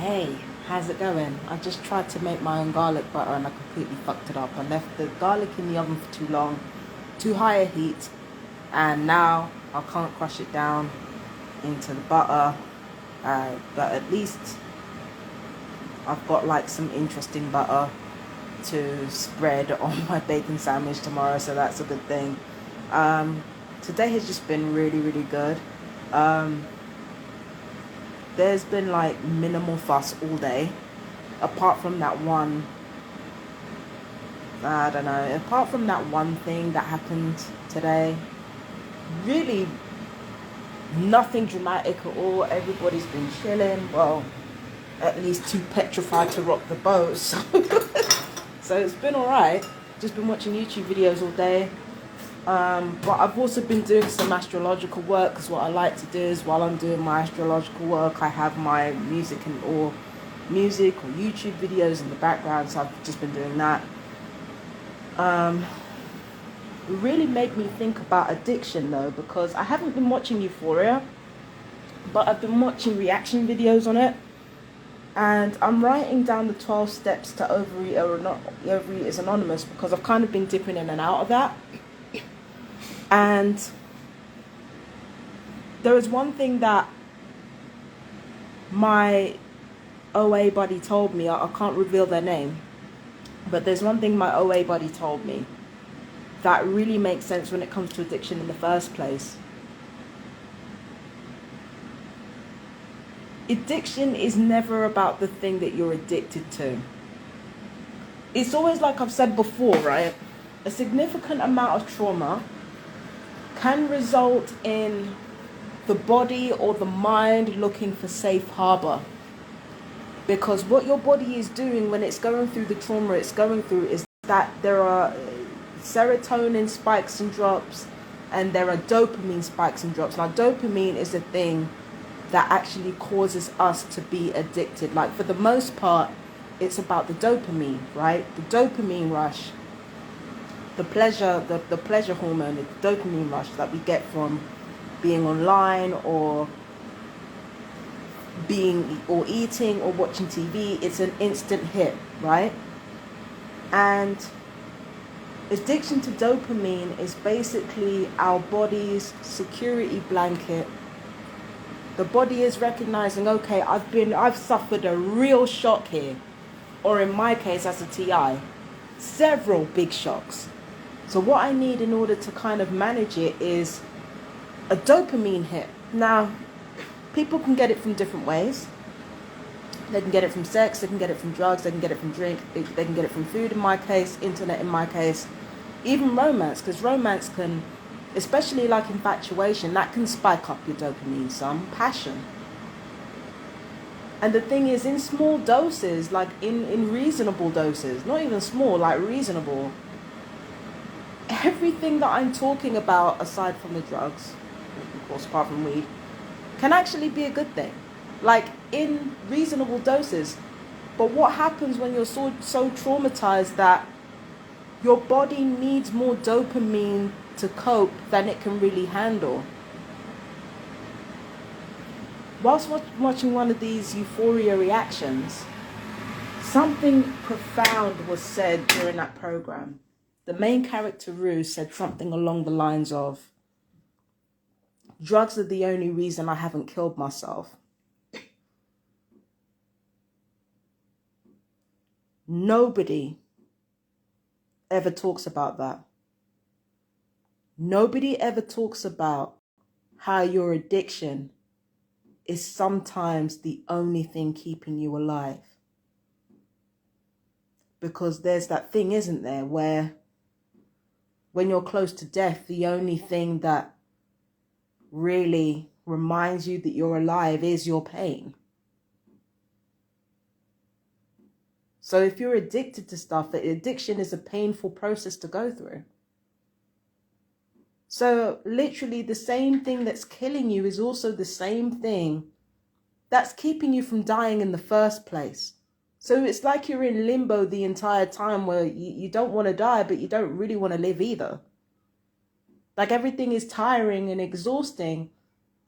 Hey, how's it going? I just tried to make my own garlic butter and I completely fucked it up. I left the garlic in the oven for too long, too high a heat, and now I can't crush it down into the butter. But at least I've got like some interesting butter to spread on my bacon sandwich tomorrow, so that's a good thing. Today has just been really, really good. There's been like minimal fuss all day, apart from that one, I don't know, apart from that one thing that happened today. Really nothing dramatic at all. Everybody's been chilling. Well, at least too petrified to rock the boat. So it's been alright. Just been watching YouTube videos all day. But I've also been doing some astrological work, because what I like to do is while I'm doing my astrological work, I have my music or YouTube videos in the background. So I've just been doing that. It really made me think about addiction though, because I haven't been watching Euphoria, but I've been watching reaction videos on it. And I'm writing down the 12 steps to overeat is anonymous, because I've kind of been dipping in and out of that. And there is one thing that my OA buddy told me. I can't reveal their name, but there's one thing my OA buddy told me that really makes sense when it comes to addiction in the first place. Addiction is never about the thing that you're addicted to. It's always, like I've said before, right? A significant amount of trauma can result in the body or the mind looking for safe harbor. Because what your body is doing when it's going through the trauma it's going through is that there are serotonin spikes and drops, and there are dopamine spikes and drops. Now, dopamine is a thing that actually causes us to be addicted. Like, for the most part, it's about the dopamine, right? The dopamine rush, the pleasure hormone, the dopamine rush that we get from being online or eating or watching TV. It's an instant hit, right? And addiction to dopamine is basically our body's security blanket. The body is recognizing, okay, I've suffered a real shock here, or in my case as a TI, several big shocks. So what I need in order to kind of manage it is a dopamine hit. Now, people can get it from different ways. They can get it from sex, they can get it from drugs, they can get it from drink, they can get it from food in my case, internet in my case, even romance, because romance can, especially like infatuation, that can spike up your dopamine some, passion. And the thing is, in small doses, like in reasonable doses, not even small, like reasonable, everything that I'm talking about, aside from the drugs, of course, apart from weed, can actually be a good thing, like in reasonable doses. But what happens when you're so traumatized that your body needs more dopamine to cope than it can really handle? Whilst watching one of these Euphoria reactions, something profound was said during that program. The main character, Rue, said something along the lines of, drugs are the only reason I haven't killed myself. Nobody ever talks about that. Nobody ever talks about how your addiction is sometimes the only thing keeping you alive. Because there's that thing, isn't there, where when you're close to death, the only thing that really reminds you that you're alive is your pain. So if you're addicted to stuff, addiction is a painful process to go through. So literally the same thing that's killing you is also the same thing that's keeping you from dying in the first place. So it's like you're in limbo the entire time, where you don't want to die, but you don't really want to live either. Like, everything is tiring and exhausting.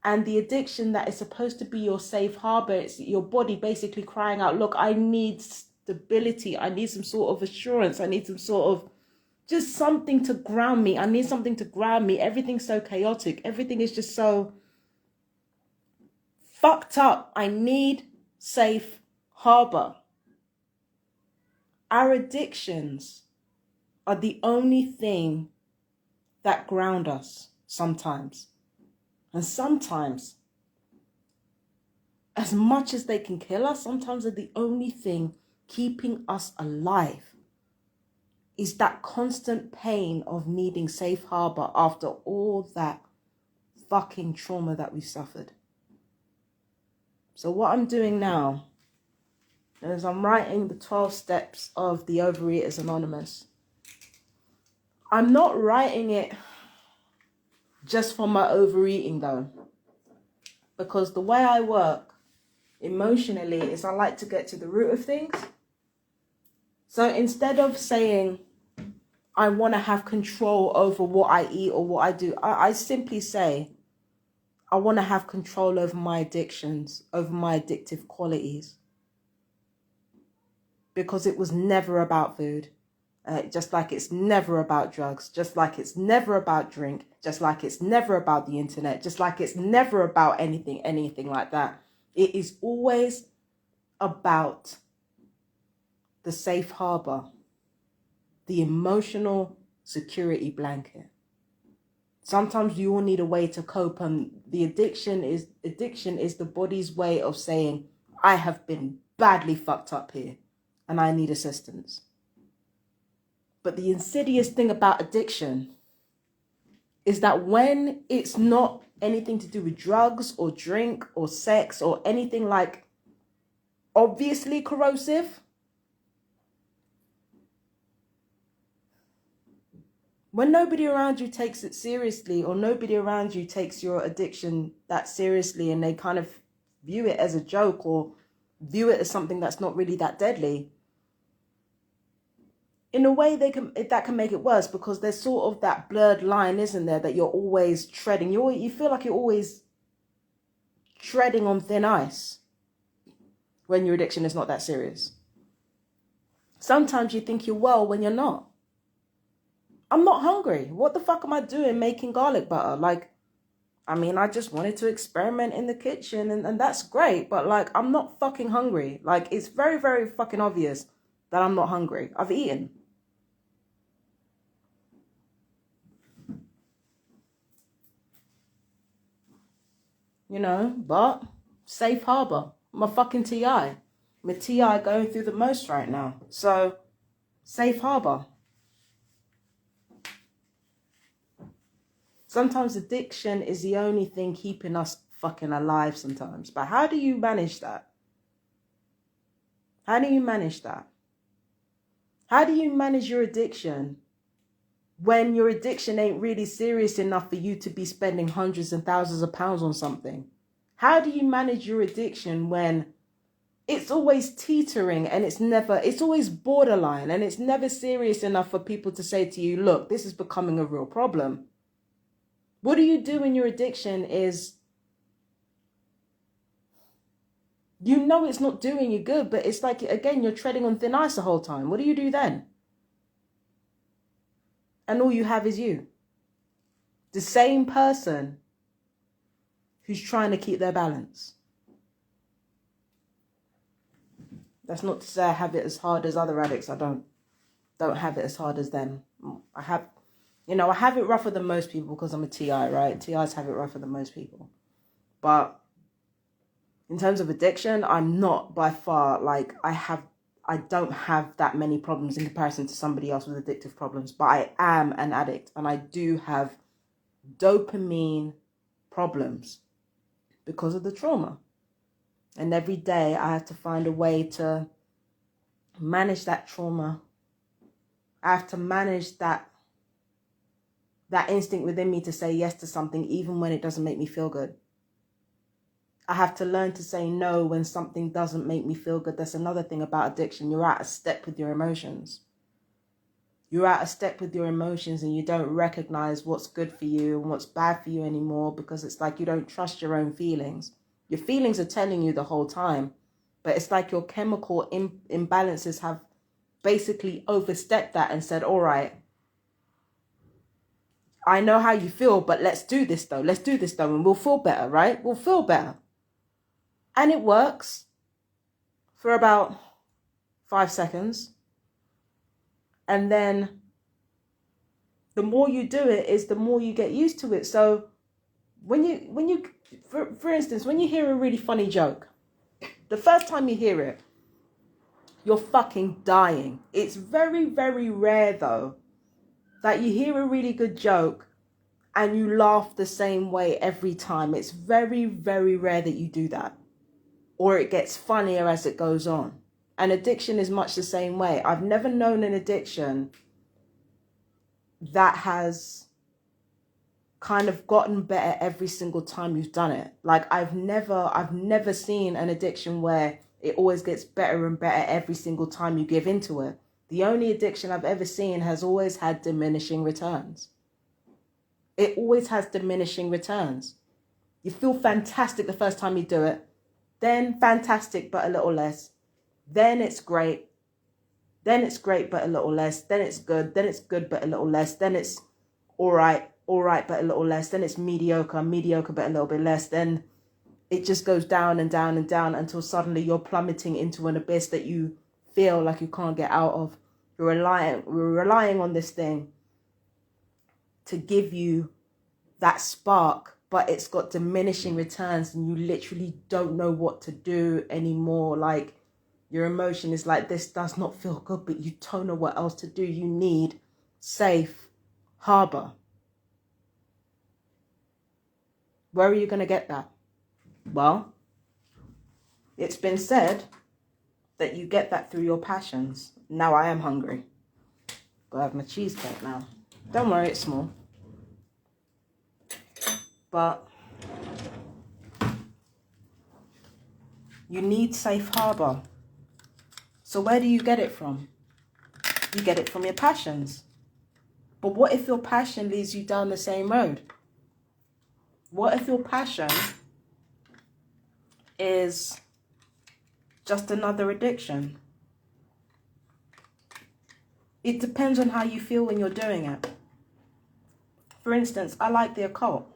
And the addiction that is supposed to be your safe harbor, it's your body basically crying out, look, I need stability. I need some sort of assurance. I need some sort of just something to ground me. I need something to ground me. Everything's so chaotic. Everything is just so fucked up. I need safe harbor. Our addictions are the only thing that ground us sometimes. And sometimes, as much as they can kill us, sometimes they're the only thing keeping us alive. Is that constant pain of needing safe harbor after all that fucking trauma that we've suffered. So what I'm doing now is I'm writing the 12 steps of the Overeaters Anonymous. I'm not writing it just for my overeating though, because the way I work emotionally is I like to get to the root of things. So instead of saying I want to have control over what I eat or what I do, I simply say I want to have control over my addictions, over my addictive qualities, because it was never about food. Just like it's never about drugs, just like it's never about drink, just like it's never about the internet, just like it's never about anything like that. It is always about the safe harbor, the emotional security blanket. Sometimes you all need a way to cope, and the addiction is the body's way of saying, I have been badly fucked up here and I need assistance. But the insidious thing about addiction is that when it's not anything to do with drugs or drink or sex or anything like obviously corrosive, when nobody around you takes it seriously, or nobody around you takes your addiction that seriously, and they kind of view it as a joke or view it as something that's not really that deadly, in a way that can make it worse, because there's sort of that blurred line, isn't there, that you're always treading. You feel like you're always treading on thin ice when your addiction is not that serious. Sometimes you think you're well when you're not. I'm not hungry. What the fuck am I doing making garlic butter? Like, I mean, I just wanted to experiment in the kitchen and that's great, but like, I'm not fucking hungry. Like, it's very, very fucking obvious that I'm not hungry. I've eaten. You know, but safe harbor. I'm a fucking TI. I'm a TI going through the most right now. So, safe harbor. Sometimes addiction is the only thing keeping us fucking alive sometimes. But how do you manage that? How do you manage that? How do you manage your addiction when your addiction ain't really serious enough for you to be spending hundreds and thousands of pounds on something? How do you manage your addiction when it's always teetering and it's always borderline and it's never serious enough for people to say to you, look, this is becoming a real problem? What do you do when your addiction is, you know, it's not doing you good, but it's like, again, you're treading on thin ice the whole time. What do you do then? And all you have is you. The same person who's trying to keep their balance. That's not to say I have it as hard as other addicts. I don't have it as hard as them. I have it rougher than most people because I'm a TI, right? TIs have it rougher than most people. But in terms of addiction, I'm not by far, like, I don't have that many problems in comparison to somebody else with addictive problems, but I am an addict and I do have dopamine problems because of the trauma. And every day I have to find a way to manage that trauma. I have to manage that instinct within me to say yes to something even when it doesn't make me feel good. I have to learn to say no when something doesn't make me feel good. That's another thing about addiction. You're out of step with your emotions. You're out of step with your emotions and you don't recognize what's good for you and what's bad for you anymore, because it's like you don't trust your own feelings. Your feelings are telling you the whole time, but it's like your chemical imbalances have basically overstepped that and said, all right, I know how you feel, but let's do this though. Let's do this though, and we'll feel better, right? We'll feel better. And it works for about 5 seconds. And then the more you do it is the more you get used to it. So when you for instance, when you hear a really funny joke, the first time you hear it, you're fucking dying. It's very, very rare though that you hear a really good joke and you laugh the same way every time. It's very, very rare that you do that. Or it gets funnier as it goes on. And addiction is much the same way. I've never known an addiction that has kind of gotten better every single time you've done it. Like I've never seen an addiction where it always gets better and better every single time you give into it. The only addiction I've ever seen has always had diminishing returns. It always has diminishing returns. You feel fantastic the first time you do it, then fantastic but a little less, then it's great, then it's great but a little less, then it's good but a little less, then it's all right but a little less, then it's mediocre but a little bit less, then it just goes down and down and down until suddenly you're plummeting into an abyss that you feel like you can't get out of. We're relying on this thing to give you that spark, but it's got diminishing returns and you literally don't know what to do anymore. Like your emotion is like, this does not feel good, but you don't know what else to do. You need safe harbor. Where are you going to get that? Well, it's been said that you get that through your passions. Now I am hungry. Gotta have my cheesecake now. Don't worry, it's small. But you need safe harbor. So where do you get it from? You get it from your passions. But what if your passion leads you down the same road? What if your passion is just another addiction? It depends on how you feel when you're doing it. For instance, I like the occult.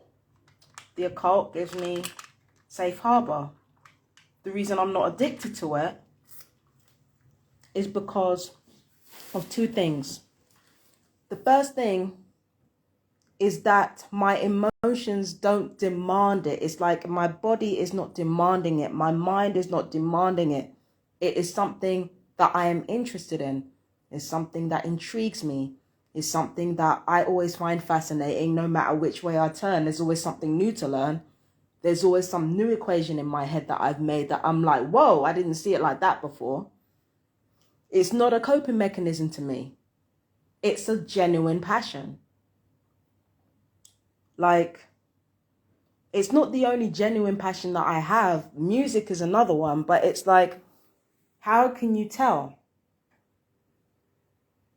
The occult gives me safe harbor. The reason I'm not addicted to it is because of two things. The first thing is that my emotions don't demand it. It's like my body is not demanding it. My mind is not demanding it. It is something that I am interested in. It's something that intrigues me. It's something that I always find fascinating. No matter which way I turn, there's always something new to learn. There's always some new equation in my head that I've made that I'm like, whoa, I didn't see it like that before. It's not a coping mechanism to me. It's a genuine passion. Like, it's not the only genuine passion that I have. Music is another one, but it's like, how can you tell?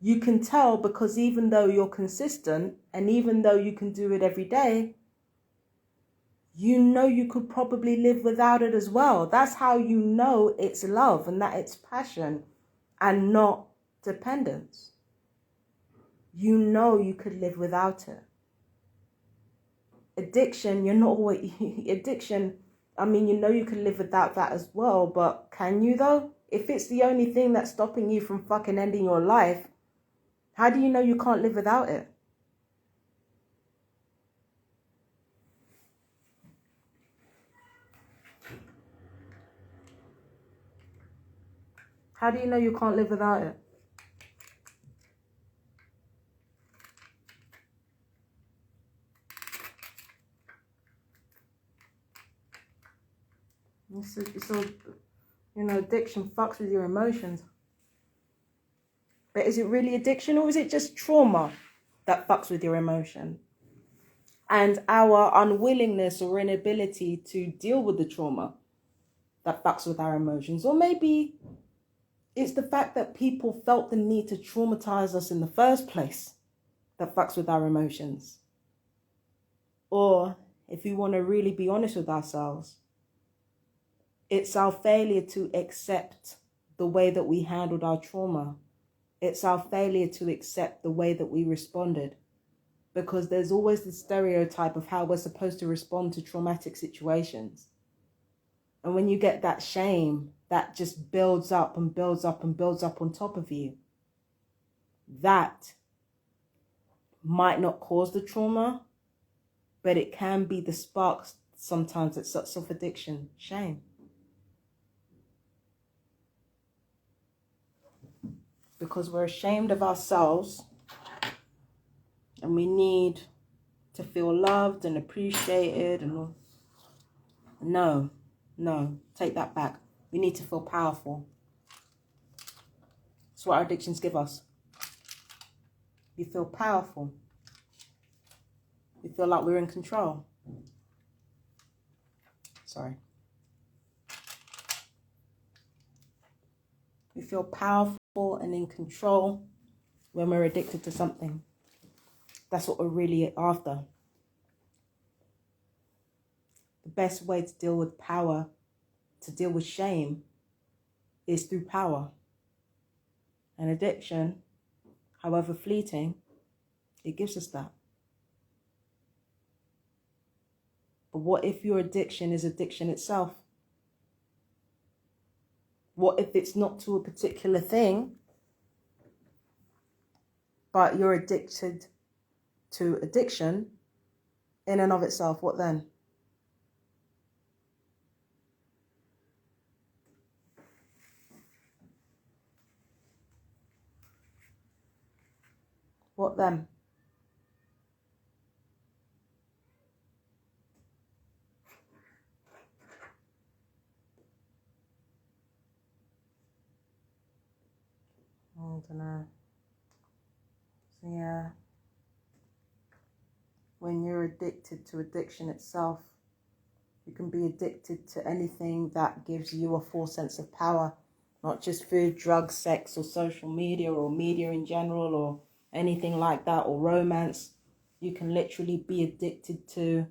You can tell because even though you're consistent and even though you can do it every day, you know you could probably live without it as well. That's how you know it's love and that it's passion and not dependence. You know you could live without it. Addiction, you're not always... Addiction, I mean, you know you can live without that as well, but can you though? If it's the only thing that's stopping you from fucking ending your life, how do you know you can't live without it? How do you know you can't live without it? It's all, you know, addiction fucks with your emotions. But is it really addiction or is it just trauma that fucks with your emotion? And our unwillingness or inability to deal with the trauma that fucks with our emotions? Or maybe It's the fact that people felt the need to traumatize us in the first place that fucks with our emotions. Or, if we want to really be honest with ourselves, it's our failure to accept the way that we handled our trauma. It's our failure to accept the way that we responded. Because there's always the stereotype of how we're supposed to respond to traumatic situations. And when you get that shame, that just builds up and builds up and builds up on top of you. That might not cause the trauma, but it can be the spark sometimes that sets off addiction. Shame. Because we're ashamed of ourselves and we need to feel loved and appreciated and all. No, take that back. We need to feel powerful. That's what our addictions give us. We feel powerful. We feel like we're in control. Sorry. We feel powerful and in control when we're addicted to something. That's what we're really after. The best way to deal with power, to deal with shame, is through power. And addiction, however fleeting, it gives us that. But what if your addiction is addiction itself? What if it's not to a particular thing, but you're addicted to addiction in and of itself? What then? What then? I don't know. So yeah, when you're addicted to addiction itself, you can be addicted to anything that gives you a false sense of power, not just food, drugs, sex, or social media, or media in general, or anything like that, or romance. You can literally be addicted to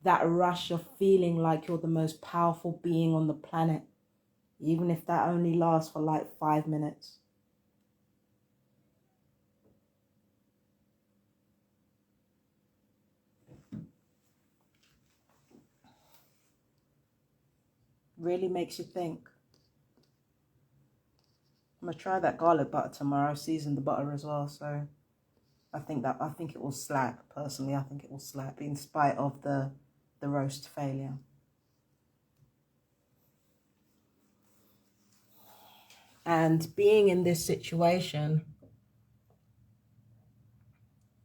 that rush of feeling like you're the most powerful being on the planet, even if that only lasts for like 5 minutes. Really makes you think. I'm gonna try that garlic butter tomorrow. I've seasoned the butter as well, so I think it will slap. Personally, I think it will slap in spite of the roast failure. And being in this situation,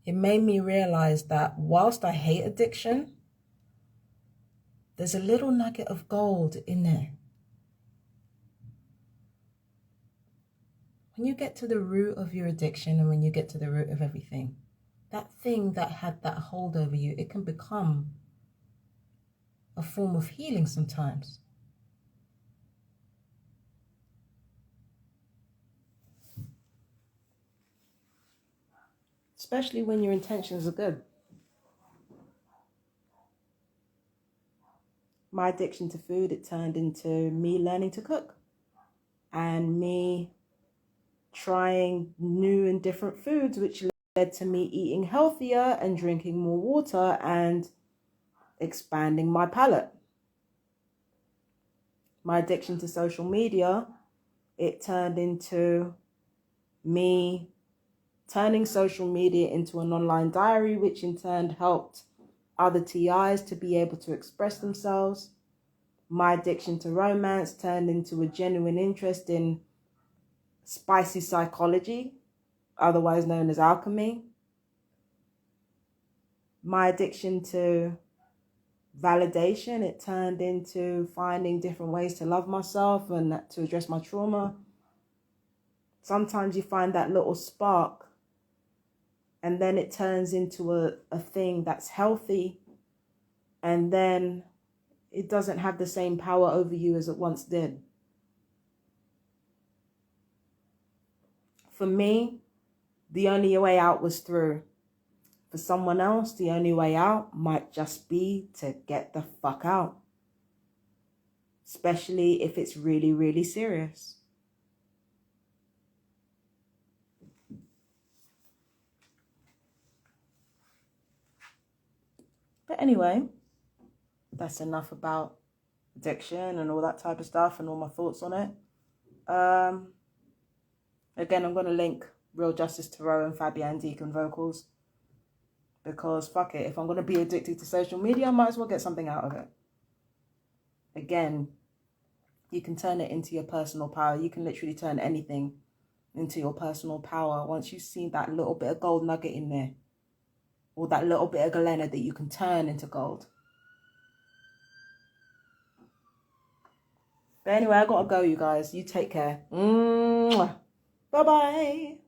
it made me realize that whilst I hate addiction, there's a little nugget of gold in there. When you get to the root of your addiction and when you get to the root of everything, that thing that had that hold over you, it can become a form of healing sometimes. Especially when your intentions are good. My addiction to food, it turned into me learning to cook and me trying new and different foods, which led to me eating healthier and drinking more water and expanding my palate. My addiction to social media, it turned into me turning social media into an online diary, which in turn helped other TIs to be able to express themselves. My addiction to romance turned into a genuine interest in spicy psychology, otherwise known as alchemy. My addiction to validation, it turned into finding different ways to love myself and to address my trauma. Sometimes you find that little spark and then it turns into a thing that's healthy, and then it doesn't have the same power over you as it once did. For me, the only way out was through. For someone else, the only way out might just be to get the fuck out. Especially if it's really, really serious. But anyway, that's enough about addiction and all that type of stuff and all my thoughts on it. Again, I'm going to link Real Justice Tarot and Fabienne Deacon vocals. Because fuck it, if I'm going to be addicted to social media, I might as well get something out of it. Again, you can turn it into your personal power. You can literally turn anything into your personal power once you see that little bit of gold nugget in there. Or that little bit of galena that you can turn into gold. But anyway, I gotta go, you guys. You take care. Bye-bye.